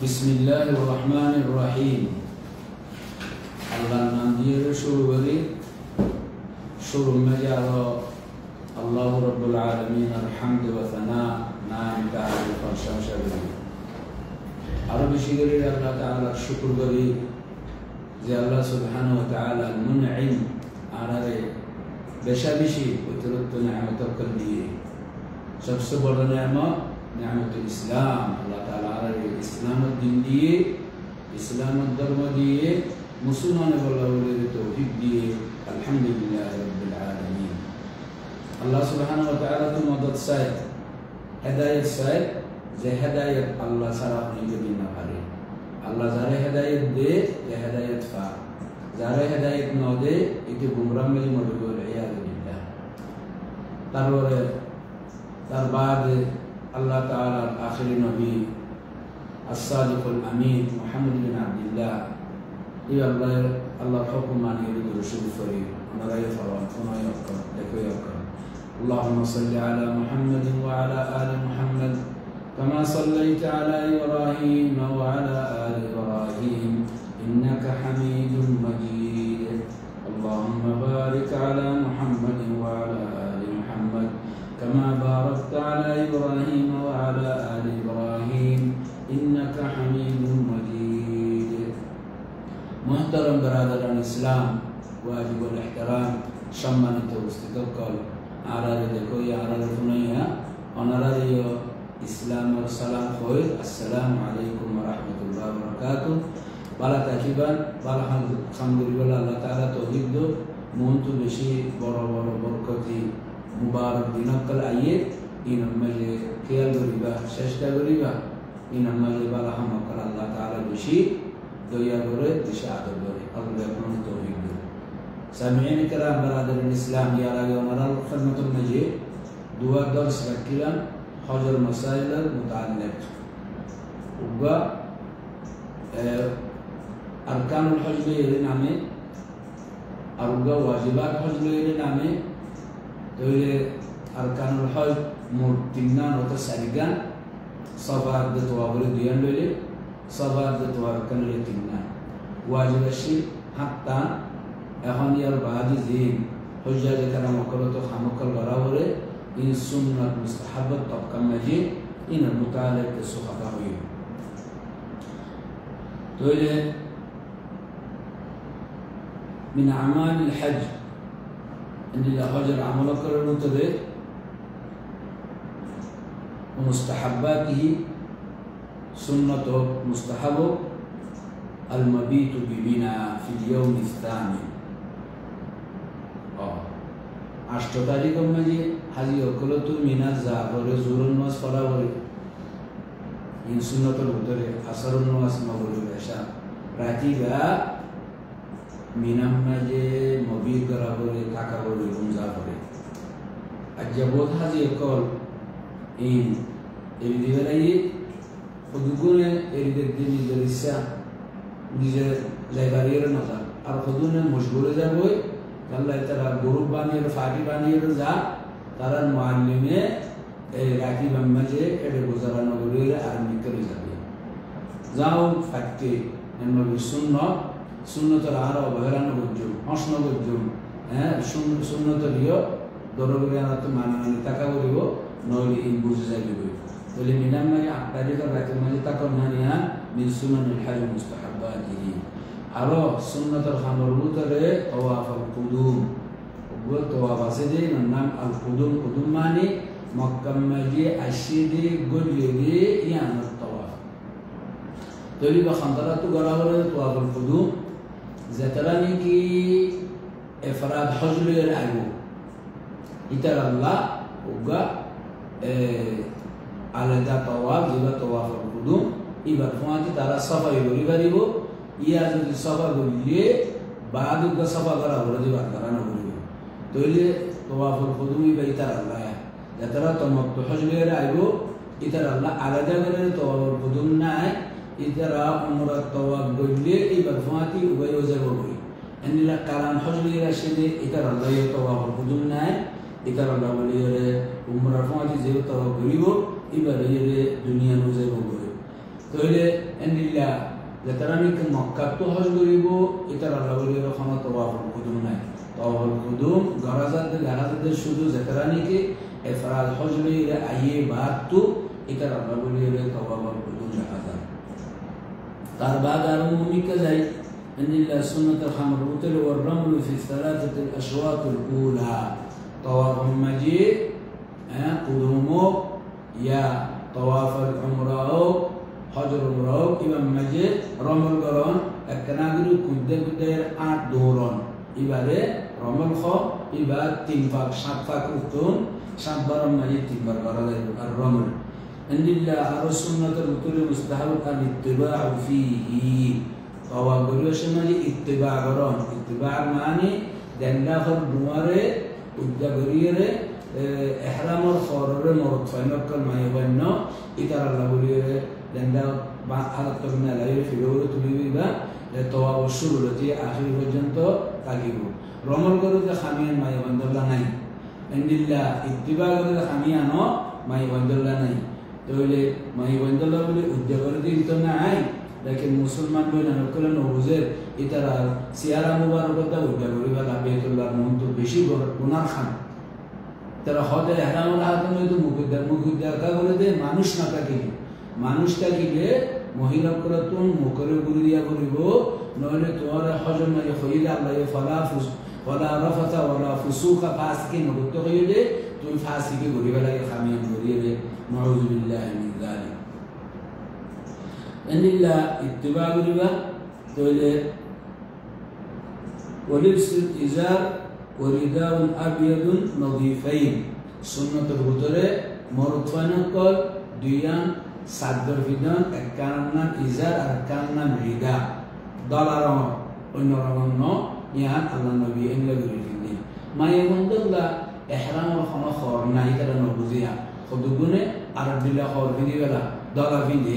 বিসমিল্লাহির রহমানির রহিম। আল্লাহর নাম দিয়ে শুরু করি। শুরুর মাঝে আল্লাহ রাব্বুল আলামিনের হামদ ওয়া সানা নাম তাআলা প্রশংসা করি। আরো বেশি করে আল্লাহ তাআলার শুকর করি যে আল্লাহ সুবহানাহু ওয়া তাআলা মুনঈম আরারে বেশা বেশি অতিরিক্ত নিয়ামত দিয়ে সবচেয়ে বড় নিয়ামত নিয়ামতুল ইসলাম। আল্লাহ তাআলা আরারে ইসলামের দিন দিয়ে ইসলামের ধর্ম দিয়ে মুসলমানের বলাবলির তৌফিক দিয়ে আলহামদুলিল্লাহ রাব্বিল আলামিন। আল্লাহ সুবহানাহু ওয়া তাআলা তো মদদ চায়, হেদায়েত চায়, যে হেদায়েত আল্লাহ ছাড়া আপনি যদি না পারে। আল্লাহ যারে হেদায়েত দে যে হেদায়েত পা, যারে হেদায়েত না দে এটি গুমরাহ মেলি মনে করে ইয়াদুল্লাহ। তারপরে তার বাদে আল্লাহ তাআলার আখিরি নবী as-sadiqul amin মুহাম্মদ বিন আব্দুল্লাহ এই আল্লাহর হুকুম মানিয়ে দিয়ে শুরু করি। ওনারাই ফরমান ওনাই অক্ষর দেখো অক্ষর اللهم صل على محمد وعلى آل محمد كما صليت على إبراهيم وعلى آل إبراهيم إنك حميد مجيد اللهم بارك على محمد وعلى آل محمد كما باركت على إبراهيم وعلى آل إبراهيم إنك حميد مجيد محترم برادران الإسلام واجب الاحترام সম্মানিত উপস্থিতকল আরারে দেখো আরারে শুনাইয়া অনারারে ইসলামের সালাম কই আসসালামু আলাইকুম ওয়া রাহমাতুল্লাহি ওয়া বারাকাতুহু। বালা তাকিবান বালা আলহামদুলিল্লাহ আল্লাহ তাআলা তৌফিক দো মন তো বেশি বড় বড় বরকতি মুবারক দিনকল আইয়ে ইন মাঝে খেয়াল করিবা চেষ্টা করিবা ইন মাঝে বালা হামকল আল্লাহ তাআলা বেশি দয়া করে বেশি আদর করে আল্লাহ আপনার তৌফিক দো। সামিঈন কিরাম বারাদারিন ইসলাম ইয়ার আগে ওনারা খিদমতুল মাঝে দুয়া দর্শ রাখছিলাম হজর মাসাইলের মুতাআল্লিক উগা আরকানুল হজের নামে আর উগা ওয়াজিবাত হজের নামে তৈলে আরকানুল হজ মোট তিনটা নটা সারিগান সবার দে তোয়াবলে দুয়ান লইলে সবার দে তোয়ার কানলে তিনটা ওয়াজিবাশি হাত্তা এখন ইয়ার বাদি জিন হজ্জাজ কারাম করত খামকল বরাবরে ইন সুন্নাত মুস্তাহাবাত তবকা মাজি ইন মুতাআল্লিক সুহাবা হই তৈলে من أعمال الحج أن الحج العمل كرنته ومستحباته سنة مستحب المبيت بمنى في اليوم الثاني আষ্ট তারিখের মাঝে হাজি অকলতু মিনা জাফরে জুরুন নামাজ পড়া বলে ইন সুন্নতের ভিতরে আসরুন নামাজ নবুল এশা রাতিবা মিনাম মাঝে মবির করা বলে থাকা বলে রুমজা করে আর যাবত হাজি অকল ইন এই দিবেলাই খুদগুনে এরিদের দিন নিজের ইচ্ছা নিজের জায়গার নজর আর খুদুনে মশগুলে যাবই আল্লাহ তারা গ্রুপ বানিয়ে পার্টি বানিয়ে যা তারা মুআল্লিমে এই রাকিব মাঝে এটা গুজারানো করে আরম্ভ করে যাবে যাও ফাটে নবী সুন্নতের আরো অবহেলানো করছো হসন করছো হ্যাঁ সুন্নতরিও দরবারে আনা তো মানে টাকা করিব নইলে ইন বুঝে যাবে বলে মিনাম মাঝে 8 তারিখের রাতের মাঝে টাকা মানিয়া মিন সুনানুল হজ মুস্তাহাবাতিহি আরো সুন্নতের খামর ভিতরে তাওয়াফ আল কুদুম ওগুলো তাওয়াফ আছে যে নাম আল কুদুম কুদুম মানে মক্কা মাঝে আসিদে গলিয়ে ইয়ানাত তাওয়াফ তৈরি বা খান্তরা তো গড়া হলে তাওয়াফ আল কুদুম যেতারানি কি ইফরাদ হজলের আইবো ইতার আল্লাহ ওগা আলাদা তাওয়াফ যেবা তাওয়াফ আল কুদুম এবার ফোঁয়াতে তারা সাফাই করি পারিব ইয়া যদি সফা করিলে বাদুক সফা করা বলে দিবা করানো বলিব তইলে তাওয়াফুল কুদুমি বা ইতার আল্লাহ যারা তমত্তু হজলের আইবো ইতার আল্লাহ আলাদা করে তাওয়াফুল কুদুম নাই ইতারা উমরা তাওয়াফ করিলে এবার ফাতি উভয় যাব বই এনিলা কারণ হজলের আসলে ইতার আল্লাহ তাওয়াফুল কুদুম নাই ইতার আল্লাহ বলিরে উমরা ফাতি যে তাওয়াফ করিব এবার এর দুনিয়া নজে বই তাহলে এন্ডিল্লা যেতারানিকে মক্কা তো হজ করিব এটার আল্লাহ বলির কোনো তওয়াফুল কুদুম নাই তওয়াফুল কুদুম গরাজাতে লাগাতে শুধু যেতারানিকে ইফরাদ হজ লইলে আইয়ে বাদ তো এটার আল্লাহ বলির তওয়াফুল কুদুম লাগাতে তার বাদ আর মুমিকা যাই এন্ডিল্লা সুন্নাতুল খামরুতুল ওয়ার রামলু ফি সালাতাতিল আশওয়াতুল উলা তওয়াফুল মাজিদ কুদুম ইয়া তওয়াফুল উমরা হজর উমরা ইমাম মাজিদ রমল গরন একনাগিরু কুদ্দের 8 দৌরন এবারে রমল খ এবার 3 পাক 7 পাক উত্তম 7 বার মাজিদ 3 বার করা যায় আর রমল এন্ডিল্লা আর সুন্নাতুল উতুল মুস্তাহাব কান ইত্তিবা ফিহি তওয়াফ করিবার সময় ইত্তিবা গরন ইত্তিবা মানে দেন্দা হর দুয়ারে উদ্দা গরিয়ে ইহরামর খররে মরত ফাইনকল মাইবান্ন ইতার আল্লাহ বলিয়ে দেন্দা বা হালত না লাইরে ফিরে তুলিবা তওয়াব শুরু হতে আখির পর্যন্ত থাকিব রমল করতে খামিয়ান মাইবান্দাল্লাহ নাই এন্ডিল্লা ইত্তিবা করতে খামিয়ানো মাইবান্দাল্লাহ নাই তাহলে মাইবান্দাল্লাহ বলে উদ্দা করে দিত নাই लेकिन मुसलमान लोग नकल नौजे इतरा सियारा मुबारक दा उद्या करिबा लाबेतुल्लाह मुन तो बेशी गुनाह खान তারা হজে ইহরামুল আহকামে তো মুকুদ্দার কা বলে দে মানুষ না থাকিলে মানুষটা কিলে মহিলাকরা তো মুকরে গুরি দিয়া করিব নইলে তোমার হজ নাই হইলা আল্লাহ ফালাফুস ওয়ালা রাফাতা ওয়ালা ফুসুকা ফাসিকিন নগত হইলে তুমি ফাসিকে গরিবা লাগে খামিয়ান গরিয়ে নাউযু বিল্লাহি মিন যালিক এনিল্লা ইত্তিবা গরিবা তইলে ওয়ালিবসুল ইজার ورداء أبيض نظيفين سنة الغدرة مرتفعنقل دويان صدر فيدان أكاننا إزار أكاننا رداء دلارا ونرمنا يان الله النبي إن لغير فيدين ما يمند الله إحرام الخنا خورنا يكلا نبوزيا خدوبونه عرب الله خور فيدي ولا دلار فيدي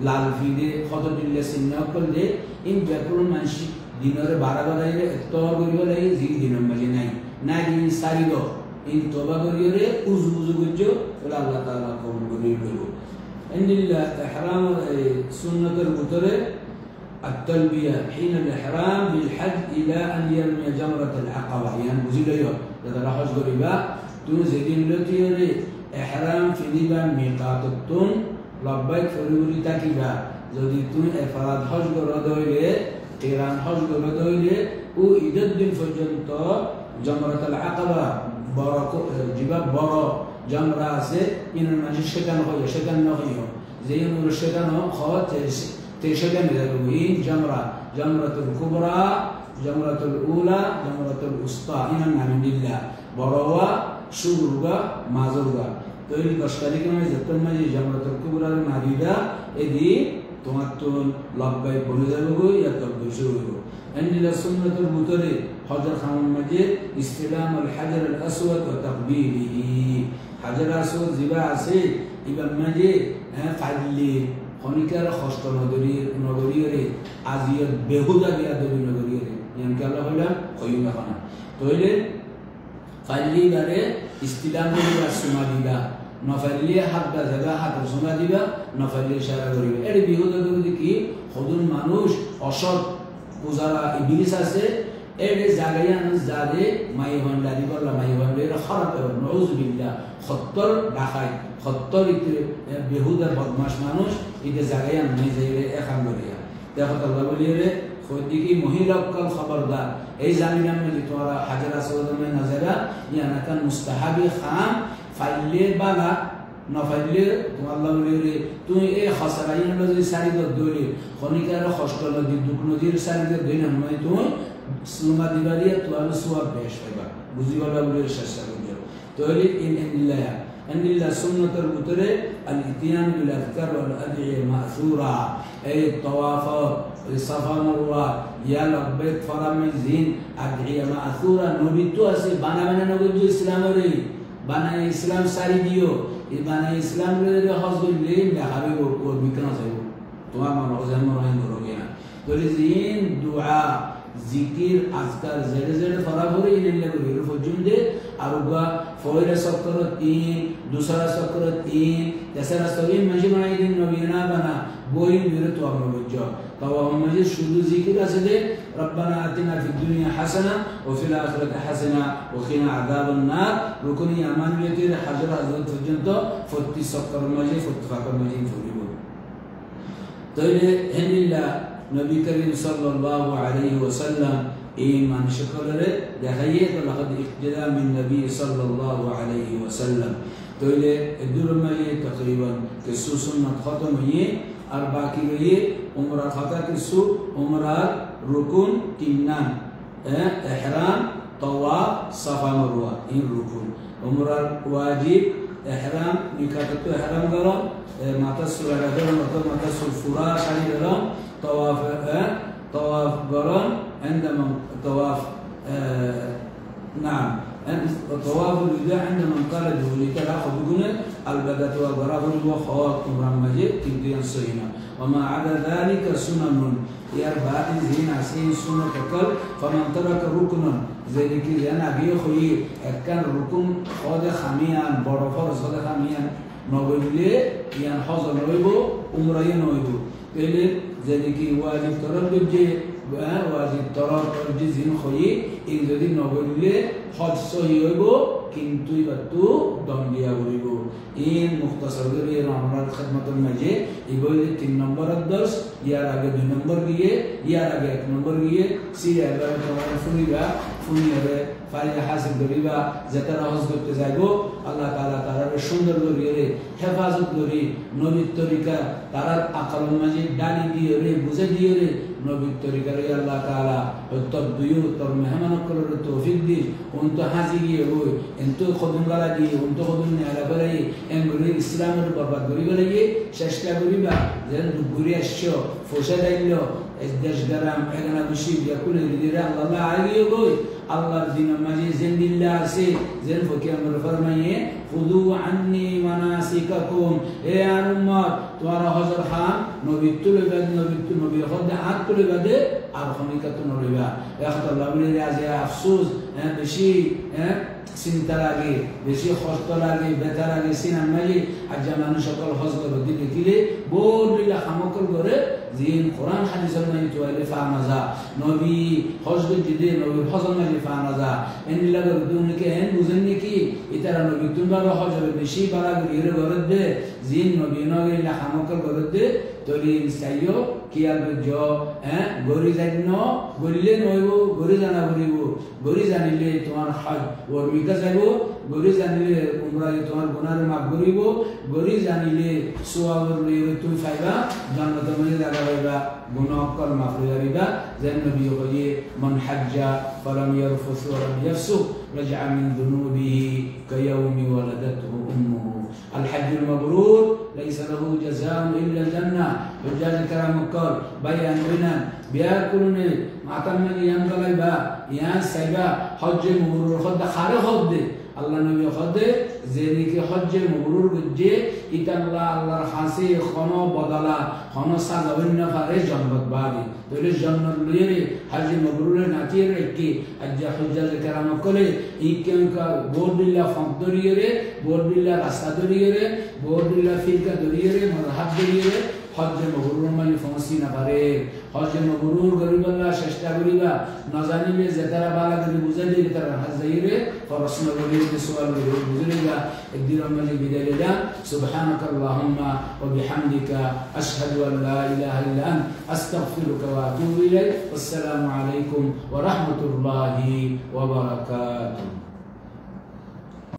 لال فيدي خدود الله سنة كل ده إن بيكون منشي দিনরে 12 বাজাইলে তওবা করিবা লাগি জি দিনের মাঝে নাই না দিন সারিব ইন তওবা করিরে উজু গজ্জ বলে আল্লাহ তাআলা কবুল করিয়ে দেব ইনদিল্লাহ ইহরাম সুন্নাতের ভিতরে التلبيه حين الاحرام بالحج الى ان يرمي جمره العقبه يعني বুঝিলইও যারা হজ করিবা তুমি যেদিন লতিরে ইহরাম ফিদিবা মিকাতুন লব্বাইক ফরিবুলি তাকিবা যদি তুমি ইফরাদ হজ করো দইলে কিরান হজ করে দইলে ও ঈদের দিন পর্যন্ত জামরাতুল আকাবা বড় জিবা বড় জামরা আছে ইনার মাঝে সেখানে হয় সেখানে হয় যে নূর সেখানে হয় তে সেখানে যাবে এই জামরাতুল কুবরা জামরাতুল উলা জামরাতুল উসতা ইনার নাম দিল্লা বড়ওয়া শুরুগা মাজুগা তো এই 10 তারিখে মানে যতন মাঝে জামরাতুল কুবরার নাদিদা এদি তোমার তো লব্বাই বলে যাবে গো ইয়া তকবীর শুরু হইব এন্ডিলা সুন্নাতুল মুতারি হজর খামুল মাজিদ ইসতিলাম আল হাজার আল আসওয়াদ ওয়া তাকবীরিহি হাজার আসওয়াদ জিবা আছে ইবাম মাজিদ ফাইলি খনিকার খস্ত নগরীরে আজিয়ত বেহুদা দিয়া দেবী নগরীরে ইয়ান কালা হইলা কইলা খানা তইলে ফাইলি বারে ইসতিলাম করিবা সুমা দিবা নফাইলি হাতটা জায়গা হাতের সোনা দিবা নফাইলি ইশারা করিবে এর বিহুদা করে কি হদুন মানুষ অসৎ পূজারা ইবলিস আছে এর জায়গায় যারে মাই ভান্ডা দিবলা মাই ভান্ডা খারাপ হবে নাউযু বিল্লাহ খত্তর ডাকাই খত্তর বিহুদা বদমাশ মানুষ এতে জায়গায় নাই যাইলে একাম করিয়া দেখো আল্লাহ বলিরে খদিকি মহিলাকল খবরদার এই জামিনাম মানে তোরা হাজার আসওয়াদ মে নজরা ইয়ানা কান মুস্তাহাবি খান ফাইলে বালা না ফাইলে তো আল্লাহ বলে তুই এই খাসরাইন নদী সারি দইলে খনিকার খষ্ট নদী দুক নদীর সারি দইনা নয় তুই সুমা দিবারিয়া তো আর সুয়া বেশ হইবা বুঝিবালা বলে চেষ্টা করিও তাহলে ইনদিল্লাহ আনদিল্লাহ সুন্নাতের ভিতরে আল ইতিয়ান বিল আযকার ওয়াল আদিয়া মাসুরা এই তাওয়াফ সাফা মারওয়া ইয়া লাব্বাইক ফারামিজিন আদিয়া মাসুরা নবী তো আছে বানাবানা নবী ইসলামের বানায় ইসলাম সারি দিও এই বানায় ইসলাম রে হজ করলে দেখাবে ও বিকনা যাইব তোমার মন হজের মন হয় করবে না তাহলে জিন দুআ জিকির আজকার জেরে জেরে ফরাফরি ইল্লা করির ফজুন্দে আরুগা ফয়রা সকর 3 দুসরা সকর 3 তেসরা সকর মাঝে বানাই দিন নবীনা বানা বই মেরে তো আমরা বুঝছো তাওয়াফ মাঝে শুধু জিকির আছে যে রব্বানা আতিনা ফিদ দুনিয়া হাসানা ওয়া ফিল আখিরাতি হাসানা ওয়া কিনা আযাবান নার রুকুনি আমানিয়তের হাজর হযরত পর্যন্ত 40 চক্কর মাঝে 40 ফাকর মাঝে পড়িব তাইলে হেনিল্লাহ নবী করিম সাল্লাল্লাহু আলাইহি ওয়াসাল্লাম এই মানুষগুলোরে দেখাইয়ে তো লাকাদ ইক্তদা মিন নবী সাল্লাল্লাহু আলাইহি ওয়াসাল্লাম তাইলে এদুর মাঝে তকরিবান কিছু সুন্নাত খতম হয়ে আর বাকি রয়ে উমরা খাতা কিছু উমরার রুকুন তিননান ইহরাম তাওয়াফ সাফা মারওয়া এই রুকুন উমরার ওয়াজিব ইহরাম নিকাত তো ইহরাম করো মাথা সুরা করো মাথা সুফুরা শাড়ি করো طواف قران عندما طواف نعم طواف الوداع عندما انقلب لتلاقى بجنة البدات وغرابه وخوات عمران مجيء تبديا صينا وما عدا ذلك سنن يربع زين عسين سنة كل فمن ترك ركنا ذلك لأن أبي خوي كان ركن خود خميان برافر خود خميان نوبله يعني حاضر نوبه عمرين نوبه اللي ذلك واجب تردد جي واجب تردد زين خوي إن ذلك نوبله حج صحيحه কিন্তু ইবাতু দম দিয়া বলিব ইন মুখতাসার করে আমরা খিদমতুল মাঝে ইবলে 3 নম্বর আদর্শ ইয়ার আগে 2 নম্বর গিয়ে ইয়ার আগে 1 নম্বর গিয়ে সিরিয়া এবার তোমার ফুনিয়ারে ফারিদা হাসিল করিবা যারা হজ করতে যাইবো আল্লাহ তাআলা তারার সুন্দর করে হেফাজত করি নবীর তরিকা তারার আকল মাঝে ডালি দিয়ে রে বুঝে দিয়ে রে নবীর তরিকা রে আল্লাহ তাআলা তোর দুইও তোর মেহমান করার তৌফিক দি উনতো হাজি গিয়ে হই এনতো খদম গালা দিয়ে উনতো খদম নেলা বলাই এমরে ইসলামের বরবাদ করি বলাই চেষ্টা করিবা যেন ঘুরে আসছো ফসা দাইলো দেশ গ্রাম এখানে বসে ইয়াকুলে দিরা আল্লাহ আইয়ে গই আল্লাহর দিন মাঝে জিন্দিল্লাহ আছে যেন ফকির আমরা ফরমাইয়ে খুদু আন্নি মানাসিকাকুম এ উম্মত তোমরা হযর খান নবী তুলে বাদ নবী খোদা হাত তুলে বাদে আর খনিকাত নরিবা ইখতাল্লাহ বলে আছে আফসোস বেশি চিন্তা লাগে বেশি কষ্ট লাগে ব্যথা লাগে সিনার মাঝে আর যে মানুষ সকল হজ করে দিলে দিলে বড় খামকল করে জিন কোরআন হাদিসের মাঝে তোয়ালে ফানাজা নবী হজ দিলে নবী হজর মাঝে ফানাজা এন লাগে দুনিকে এন বুঝেন নাকি ইতারা নবী তুমবা হজ বেশি বাড়া গিরে করে দে জিন নবী নবী খামকল করে দে তরি সাইয়ো কি আর জো গরি জানো গরিলে নইব গরি জানা বলিব গরি জানিলে তোমার হজ ওর মিকা যাইব গরি জানিলে উমরা তোমার গুনাহ মাফ করিব গরি জানিলে সওয়াবের লইবে তুমি পাইবা জান্নাতের মধ্যে জায়গা পাইবা গুনাহ কল মাফ করিবা যেন নবী কইয়ে মান হাজ্জা ফালাম ইয়ারফুস ওয়া লাম ইয়াফসুক রাজআ মিন যুনুবিহি কায়াউমি ওয়ালাদাতহু উম্মুহু আল হাজ্জুল মাবরুর লাইসা লাহু জাযাউন ইল্লা জান্নাহ হুজ্জাজ کرام قال بيان بنا بياكلني মাতামে ইয়ান গলাইবা ইয়ান সাইবা হজ মবরুর খদ খারে খদ আল্লাহ নবী খদ যেদিকে হজ মবরুর গজে ইতাল্লাহ আল্লাহর হাসি খন বদলা খন সাজাবেন না পারে জান্নাত বাড়ি তলে জান্নাত লইরে হজ মবরুরে নাতিয়ে রেখে আজ্জা হুজ্জাজ کرام কলে ইকেনকা বোরদিল্লা ফদরিয়ে বোরদিল্লা রাস্তা দরিয়ে বোরদিল্লা ফিলকা দরিয়ে মারহাব দরিয়ে হজ মবরুর মানে ফংসি না পারে হজ মবরুর গরিবাল্লাহ চেষ্টা করিবা না জানিলে যেতারা বালা করে বুঝাইলে তারা হজ যাইরে প্রশ্ন করিলে সওয়াল করিলে বুঝাইবা একদিন মানে বিদায় দিলাম সুবহানাক আল্লাহুম্মা ওয়া বিহামদিকা আশহাদু আন লা ইলাহা ইল্লা আনতা আস্তাগফিরুকা ওয়া আতুবু ইলাইক আসসালামু আলাইকুম ওয়া রাহমাতুল্লাহি ওয়া বারাকাতুহু